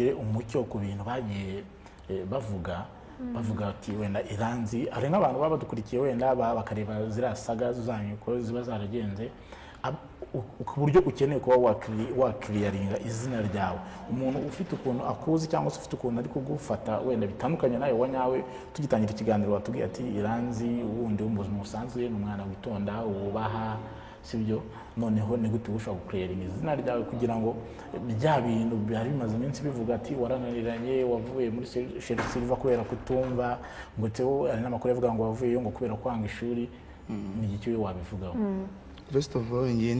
dushyire umucyo ku bintu bagiye bavuga ati wenda Iranzi ari nk'abantu baba badukurikiye wenda bakareba ziriya saga zanyu ko ziba zaragenze ku buryo ukeneye kuba wakiriyaringa izina ryawe. Umuntu ufite ukuntu akuzi cyangwa se ufite ukuntu ari kugufata wenda bitandukanye nawe wa nyawe, tugitangira ikiganiro watubwiye ati Iranzi ubundi mu buzima busanzwe ni umwana witonda wubaha, sibyo? Noneho ni gute ushobora gukiriyaringa izina ryawe kugira ngo bya bintu byari bimaze iminsi bivuga ati warananiranye, wavuye muri Silva kubera kutumva, ngo tewe ari n'amakuru avuga ngo wavuyeyo ngo kubera kwanga ishuri, ni iki wabivugaho? First of all, ngiye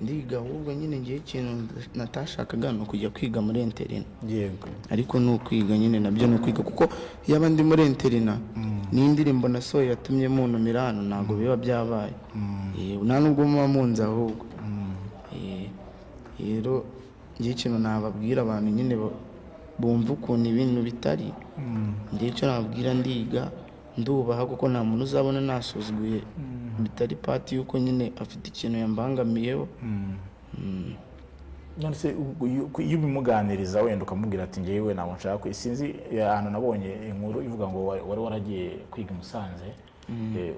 ndiga ahubwo nyine ngiye ikintu natashakaga no kujya kwiga muri interina. Yego. Ariko no kwiga nyine nabyo no kwiga kuko yaba ndi muri interina ni indirimbo nasohoye yatumye muntumira hano ntago biba byabaye. Nta nubwo muba munzi ahubwo. Rero ngiye ikintu nababwira abantu nyine bumva ukuntu ibintu bitari. Ngiye icyo nababwira ndiga ndubaha kuko nta muntu uzabona nasuzuguye bitari pati yuko nyine afite ikintu yambangamiyeho. None se iyo ubimuganiriza wenda ukamubwira ati ngewe ntabwo nshaka, sinzi ahantu nabonye inkuru ivuga ngo wari waragiye kwiga Musanze,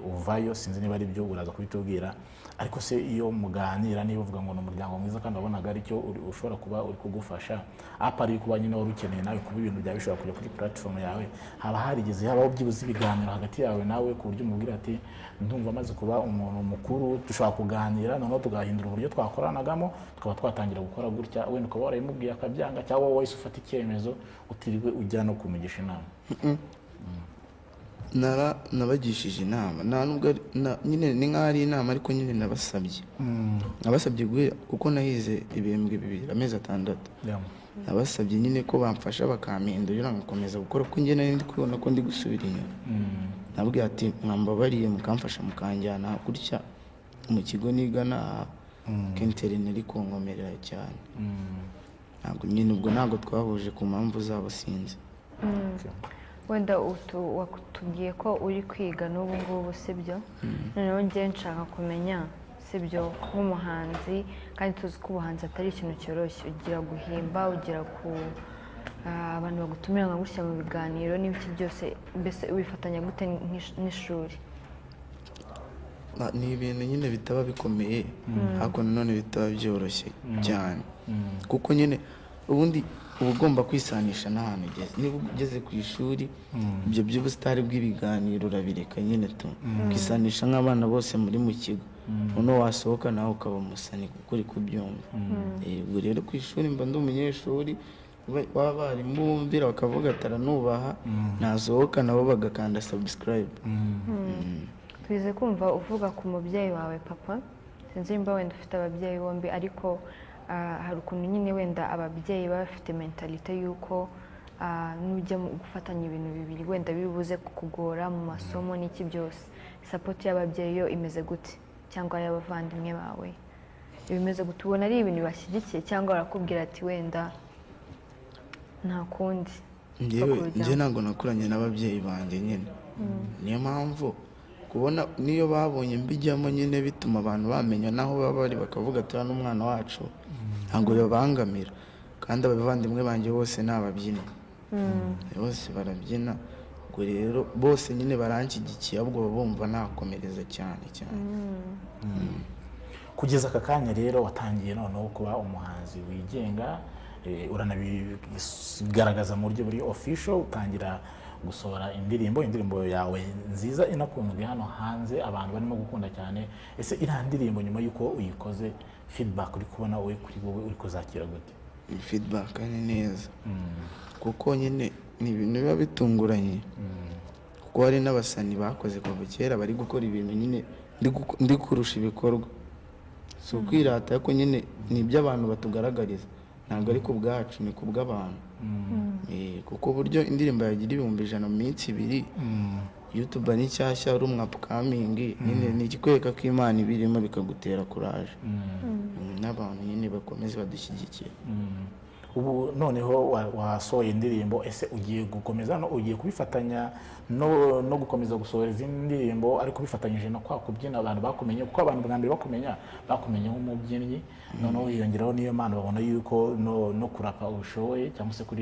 uvayo sinzi niba ari byo uraza kubitubwira, ariko se iyo muganira niba uvuga ngo ni umuryango mwiza kandi wabonaga ari cyo ushobora kuba uri kugufasha apari kuba nyine wari ukeneye nawe kuba ibintu byawe bishobora kujya kuri platform yawe, haba harigeze habaho byibuze ibiganiro hagati yawe nawe ku buryo umubwira ati ndumva amaze kuba umuntu mukuru dushobora kuganira noneho tugahindura uburyo twakoranagamo tukaba twatangira gukora gutya, wenda ukaba warayimubwiye akabyanga cyangwa wowe wese ufata icyemezo utiriwe ujya no kumugisha inama? Nabagishije inama nta nubwo nyine ni nk'ari inama ariko nyine nabasabye guhera kuko nahize ibihembwe 2 amezi 6. Nabasabye nyine ko bamfasha bakampindurira ngakomeza gukora kuko njye nari ndi kubona ko ndi gusubira inyuma. Nabwiye ati mwambabariye mukamfasha mukanjyana gutya mu kigo nigana k'interineri ari kunkomerera cyane. Ntabwo nyine ubwo ntabwo twahuje ku mpamvu zabo sinzi. Wenda watubwiye ko uri kwiga n'ubu ngubu sibyo? Noneho njye nshaka kumenya sibyo nk'umuhanzi, kandi tuzi ko ubuhanzi atari ikintu cyoroshye, ugira guhimba, ugira ku abantu bagutumira nka gutya mu biganiro n'ibiki byose, mbese wifatanya gute n'ishuri? Ni ibintu nyine bitaba bikomeye ariko nanone bitaba byoroshye cyane kuko nyine ubundi uba ugomba kwisanisha n'ahantu ugeze. Niba ugeze ku ishuri ibyo by'ubusitari bw'ibiganiro urabireka nyine ukisanisha nk'abana bose muri mu kigo, noneho wasohoka nawe ukaba umusani kuko uri kubyumva. Ubwo rero ku ishuri mba ndi umunyeshuri w'abarimu bumvira bakavuga ataranubaha, nasohoka nabo bagakanda subscribe. Twize kumva uvuga ku mubyeyi wawe papa, sinzi nimba wenda ufite ababyeyi bombi, ariko hari ukuntu nyine wenda ababyeyi baba bafite mentalite y'uko nujya gufatanya ibintu bibiri wenda bibuze kukugora mu masomo n'iki byose. Support y'ababyeyi yo imeze gute, cyangwa y'abavandimwe bawe ibimeze gute? Ubona ari ibintu bashyigikiye cyangwa barakubwira ati wenda nta kundi? Njye ntabwo nakuranye n'ababyeyi banjye nyine, niyo mpamvu kubona niyo babonye mbijyamo nyine bituma abantu bamenya naho baba bari bakavuga ati hano umwana wacu ntabwo babangamira. Kandi abavandimwe banjye bose ni ababyina, bose barabyina, ubwo rero bose nyine baranshyigikiye, ahubwo bumva nakomereza cyane cyane. Kugeza aka kanya rero watangiye noneho kuba umuhanzi wigenga, uranabigaragaza mu buryo buri official, utangira gusohora indirimbo yawe nziza inakunzwe hano hanze abantu barimo gukunda cyane. Ese iriya ndirimbo nyuma y'uko uyikoze feedback uri kubona wowe kuri wowe uri kuzakira gute? Feedback ni neza kuko nyine ni ibintu biba bitunguranye kuko hari n'abasani bakoze kuva kera bari gukora ibintu nyine ndi kurusha ibikorwa, si ukwirata ariko nyine ni iby'abantu batugaragariza, ntabwo ari ku bwacu ni ku bw'abantu. Kuko buryo indirimbo yagira 100,000 mu minsi 2, YouTube ni cyashya uri upcoming, nyine ni ikikwereka ko Imana ibirimo bikagutera courage n'abantu nyine bakomeze badushyigikiye. ubu noneho wasohoye indirimbo, ese ugiye gukomeza ugiye kubifatanya no gukomeza gusohora izindi ndirimbo ariko bifatanyije no kwa kubyina abantu bakumenye, kuko abantu bwa mbere bakumenye nk'umubyinnyi, noneho hiyongeraho niyo mpano babona yuko no kurapa ubushoboye cyangwa se kuri